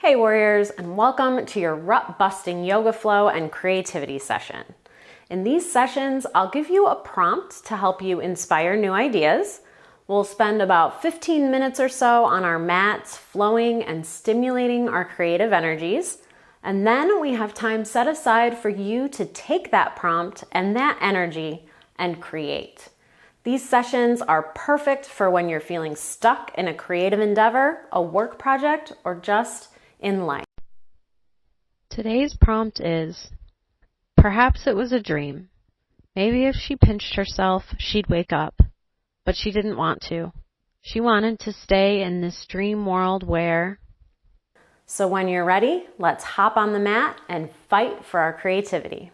Hey warriors, and welcome to your rut busting yoga flow and creativity session. In these sessions, I'll give you a prompt to help you inspire new ideas. We'll spend about 15 minutes or so on our mats, flowing and stimulating our creative energies. And then we have time set aside for you to take that prompt and that energy and create. These sessions are perfect for when you're feeling stuck in a creative endeavor, a work project, or just in life. Today's prompt is, perhaps it was a dream. Maybe if she pinched herself, she'd wake up, but she didn't want to. She wanted to stay in this dream world where... So when you're ready, let's hop on the mat and fight for our creativity.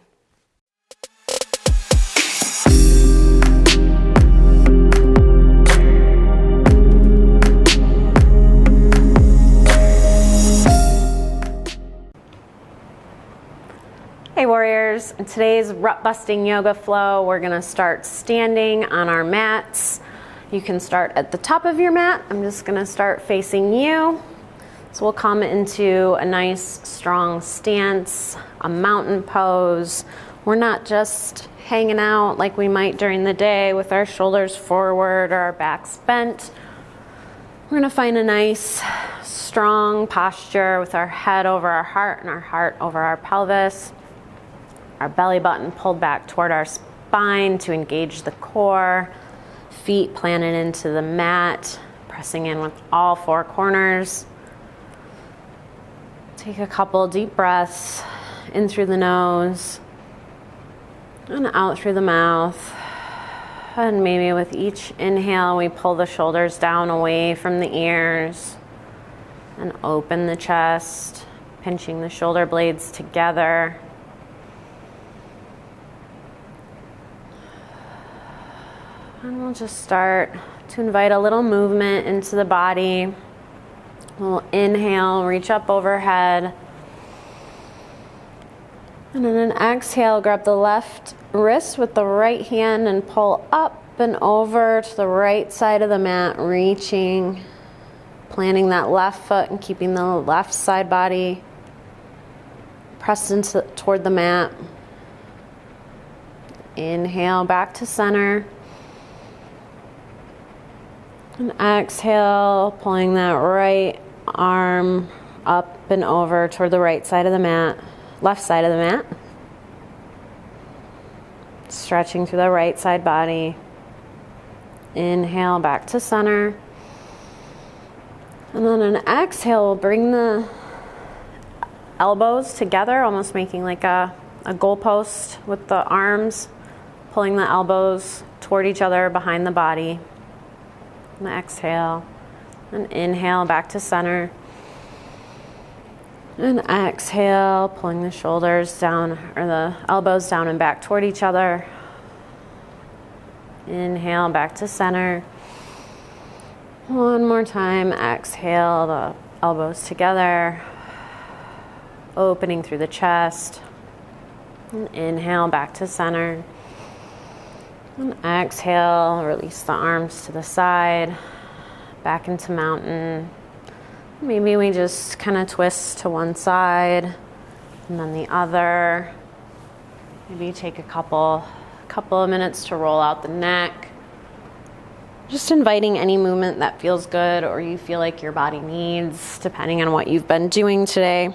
Hey warriors, in today's rut busting yoga flow, we're gonna start standing on our mats. You can start at the top of your mat. I'm just gonna start facing you. So we'll come into a nice strong stance, a mountain pose. We're not just hanging out like we might during the day with our shoulders forward or our backs bent. We're gonna find a nice strong posture with our head over our heart and our heart over our pelvis. Our belly button pulled back toward our spine to engage the core. Feet planted into the mat, pressing in with all four corners. Take a couple deep breaths in through the nose and out through the mouth. And maybe with each inhale, we pull the shoulders down away from the ears and open the chest, pinching the shoulder blades together. And we'll just start to invite a little movement into the body. We'll inhale, reach up overhead. And on an exhale, grab the left wrist with the right hand and pull up and over to the right side of the mat, reaching, planting that left foot and keeping the left side body pressed toward the mat. Inhale back to center. And exhale, pulling that right arm up and over toward the right side of the mat, left side of the mat. Stretching through the right side body. Inhale back to center. And on an exhale, we'll bring the elbows together, almost making like a goalpost with the arms, pulling the elbows toward each other behind the body. And exhale, and inhale back to center. And exhale, pulling the shoulders down, or the elbows down and back toward each other. Inhale back to center. One more time, exhale, the elbows together, opening through the chest. And inhale back to center. And exhale, release the arms to the side, back into mountain. Maybe we just kind of twist to one side and then the other. Maybe take a couple of minutes to roll out the neck. Just inviting any movement that feels good or you feel like your body needs, depending on what you've been doing today.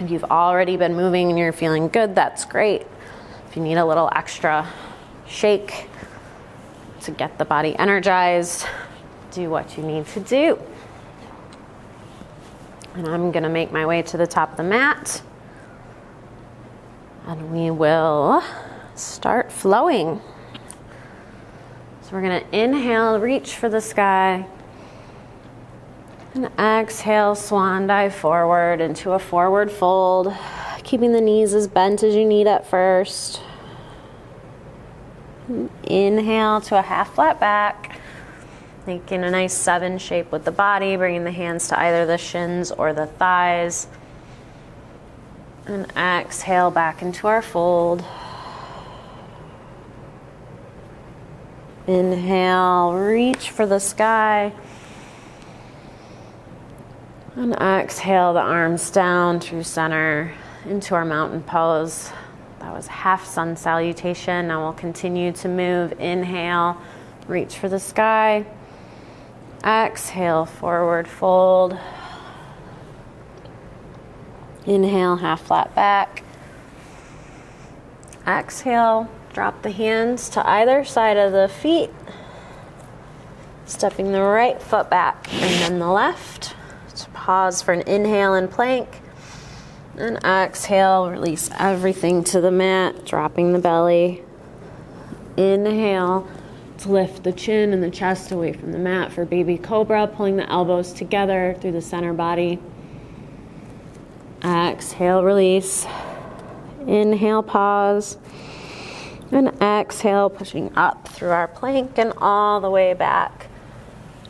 If you've already been moving and you're feeling good, that's great. If you need a little extra shake to get the body energized, do what you need to do. And I'm gonna make my way to the top of the mat and we will start flowing. So we're gonna inhale, reach for the sky, and exhale, swan dive forward into a forward fold, keeping the knees as bent as you need at first. Inhale to a half flat back, making a nice 7 shape with the body, bringing the hands to either the shins or the thighs. And exhale back into our fold. Inhale, reach for the sky. And exhale the arms down through center into our mountain pose. That was half sun salutation. Now we'll continue to move. Inhale, reach for the sky. Exhale, forward fold. Inhale, half flat back. Exhale, drop the hands to either side of the feet. Stepping the right foot back and then the left. So pause for an inhale in plank. And exhale, release everything to the mat, dropping the belly. Inhale to lift the chin and the chest away from the mat for baby cobra, pulling the elbows together through the center body. Exhale, release. Inhale, pause. And exhale, pushing up through our plank and all the way back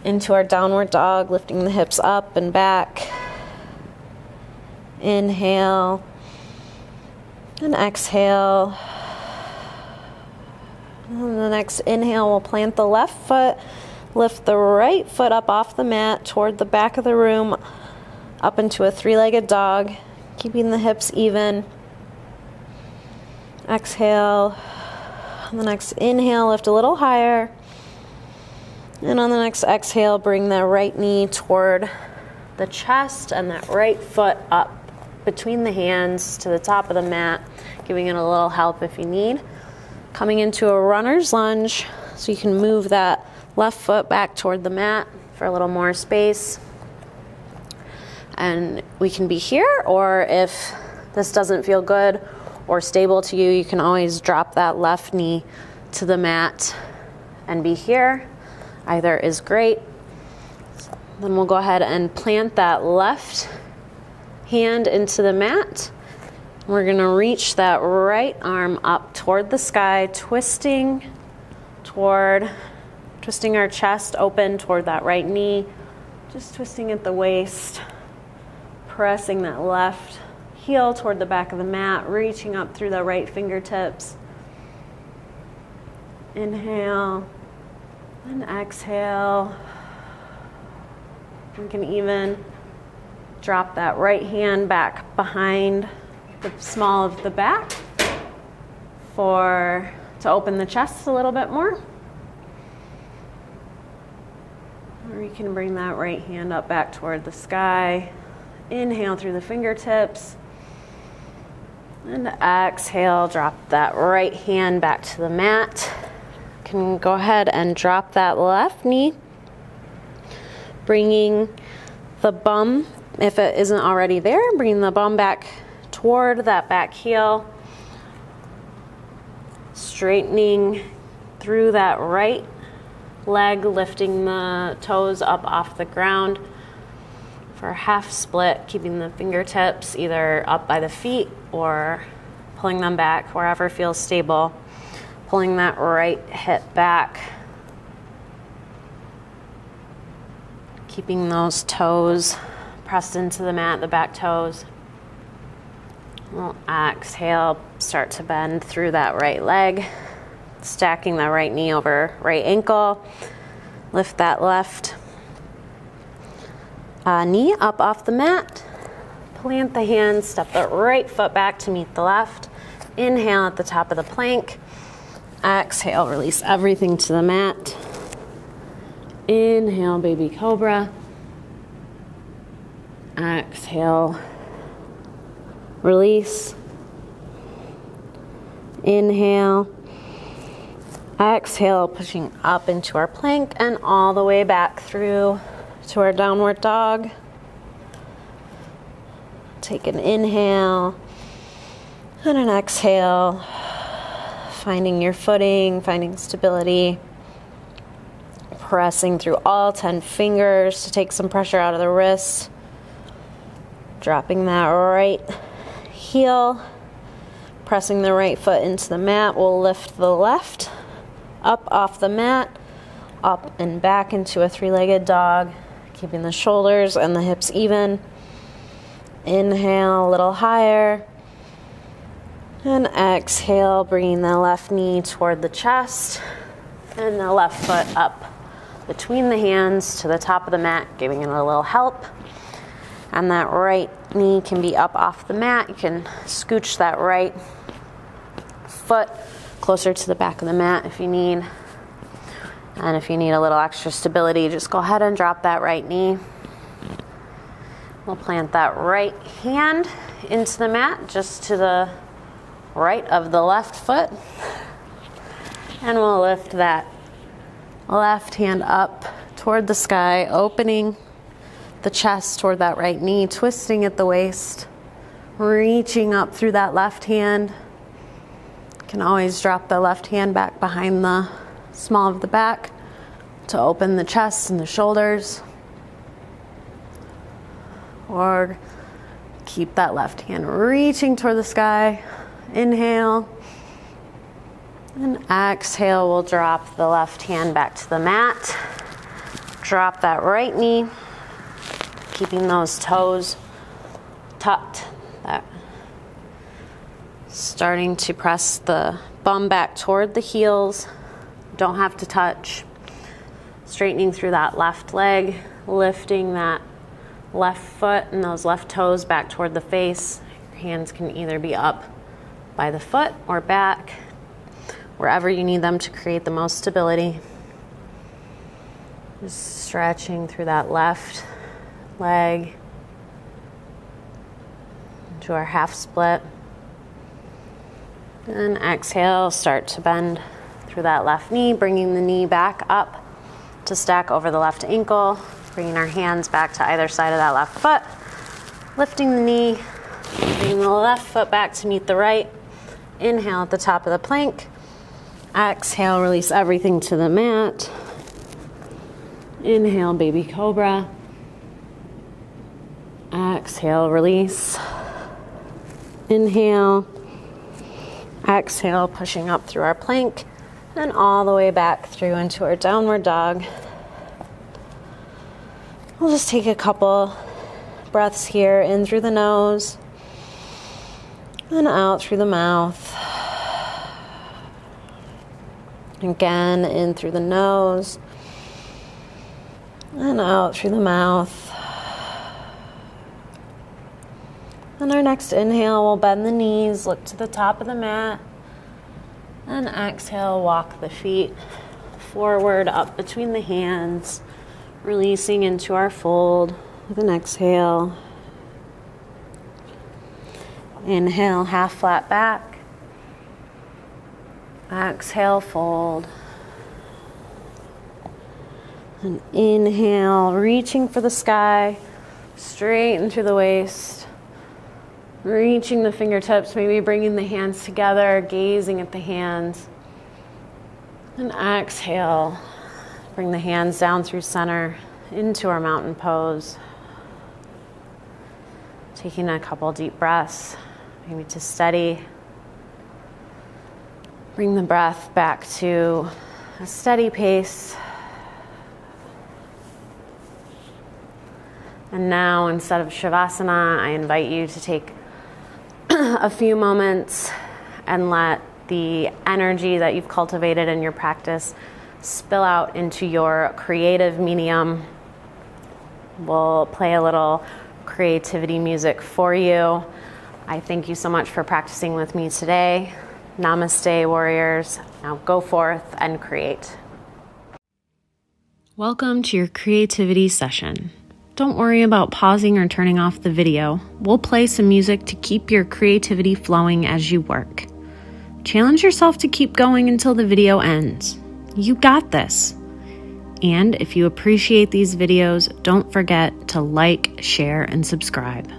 into our downward dog, lifting the hips up and back. Inhale and exhale. And the next inhale, we'll plant the left foot, lift the right foot up off the mat toward the back of the room, up into a three-legged dog, keeping the hips even. Exhale. On the next inhale, lift a little higher. And on the next exhale, bring that right knee toward the chest and that right foot up between the hands to the top of the mat, giving it a little help if you need. Coming into a runner's lunge, so you can move that left foot back toward the mat for a little more space. And we can be here, or if this doesn't feel good or stable to you, you can always drop that left knee to the mat and be here. Either is great. Then we'll go ahead and plant that left hand into the mat. We're going to reach that right arm up toward the sky, twisting our chest open toward that right knee, just twisting at the waist, pressing that left heel toward the back of the mat, reaching up through the right fingertips. Inhale and exhale. You can even drop that right hand back behind the small of the back to open the chest a little bit more. Or you can bring that right hand up back toward the sky. Inhale through the fingertips. And exhale, drop that right hand back to the mat. You can go ahead and drop that left knee, bringing the bum, if it isn't already there, bringing the bum back toward that back heel, straightening through that right leg, lifting the toes up off the ground for a half split, keeping the fingertips either up by the feet or pulling them back wherever feels stable. Pulling that right hip back. Keeping those toes pressed into the mat, the back toes. We'll exhale, start to bend through that right leg. Stacking that right knee over right ankle. Lift that left knee up off the mat. Plant the hands, step the right foot back to meet the left. Inhale at the top of the plank. Exhale, release everything to the mat. Inhale, baby cobra. Exhale, release. Inhale. Exhale, pushing up into our plank and all the way back through to our downward dog. Take an inhale and an exhale. Finding your footing, finding stability. Pressing through all 10 fingers to take some pressure out of the wrists. Dropping that right heel. Pressing the right foot into the mat. We'll lift the left up off the mat. Up and back into a three-legged dog. Keeping the shoulders and the hips even. Inhale a little higher. And exhale, bringing the left knee toward the chest and the left foot up between the hands to the top of the mat, giving it a little help. And that right knee can be up off the mat. You can scooch that right foot closer to the back of the mat if you need. And if you need a little extra stability, just go ahead and drop that right knee. We'll plant that right hand into the mat, just to the right of the left foot. And we'll lift that left hand up toward the sky, opening the chest toward that right knee, twisting at the waist, reaching up through that left hand. You can always drop the left hand back behind the small of the back to open the chest and the shoulders. Or keep that left hand reaching toward the sky. Inhale. And exhale, we'll drop the left hand back to the mat. Drop that right knee, keeping those toes tucked. Starting to press the bum back toward the heels. Don't have to touch. Straightening through that left leg, lifting that left foot and those left toes back toward the face. Your hands can either be up by the foot or back, wherever you need them to create the most stability. Just stretching through that left leg into our half split. And exhale, start to bend through that left knee, bringing the knee back up to stack over the left ankle, bringing our hands back to either side of that left foot, lifting the knee, bringing the left foot back to meet the right. Inhale at the top of the plank. Exhale, release everything to the mat. Inhale, baby cobra. Exhale, release. Inhale. Exhale, pushing up through our plank and all the way back through into our downward dog. We'll just take a couple breaths here, in through the nose and out through the mouth. Again, in through the nose and out through the mouth. On our next inhale, we'll bend the knees, look to the top of the mat, and exhale, walk the feet forward, up between the hands, releasing into our fold with an exhale. Inhale, half flat back. Exhale, fold. And inhale, reaching for the sky, straighten through the waist. Reaching the fingertips, maybe bringing the hands together, gazing at the hands. And exhale, bring the hands down through center into our mountain pose. Taking a couple deep breaths, maybe to steady. Bring the breath back to a steady pace. And now, instead of Shavasana, I invite you to take a few moments and let the energy that you've cultivated in your practice spill out into your creative medium. We'll play a little creativity music for you. I thank you so much for practicing with me today. Namaste, warriors. Now go forth and create. Welcome to your creativity session. Don't worry about pausing or turning off the video. We'll play some music to keep your creativity flowing as you work. Challenge yourself to keep going until the video ends. You got this. And if you appreciate these videos, don't forget to like, share, and subscribe.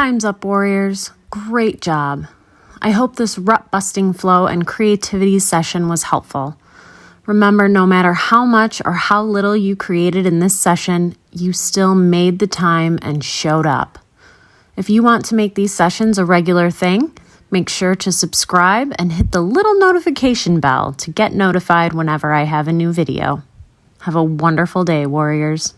Time's up, warriors. Great job. I hope this rut-busting flow and creativity session was helpful. Remember, no matter how much or how little you created in this session, you still made the time and showed up. If you want to make these sessions a regular thing, make sure to subscribe and hit the little notification bell to get notified whenever I have a new video. Have a wonderful day, warriors.